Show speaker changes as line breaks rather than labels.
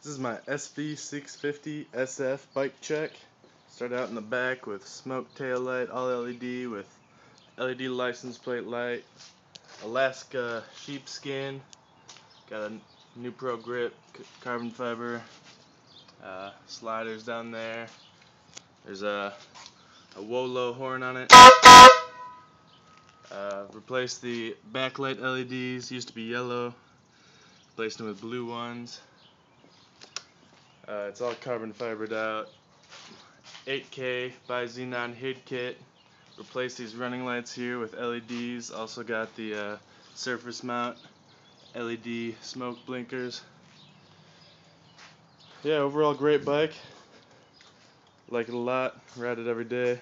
This is my SV650SF bike check. Start out in the back with smoke tail light, all LED with LED license plate light, Alaska sheepskin, got a new pro grip, carbon fiber, sliders down there. There's a Wolo horn on it. Replaced the backlight LEDs, used to be yellow, replaced them with blue ones. It's all carbon fibered out. 8K by Xenon HID kit. Replaced these running lights here with LEDs. Also got the surface mount LED smoke blinkers. Yeah, overall great bike. Like it a lot. Ride it every day.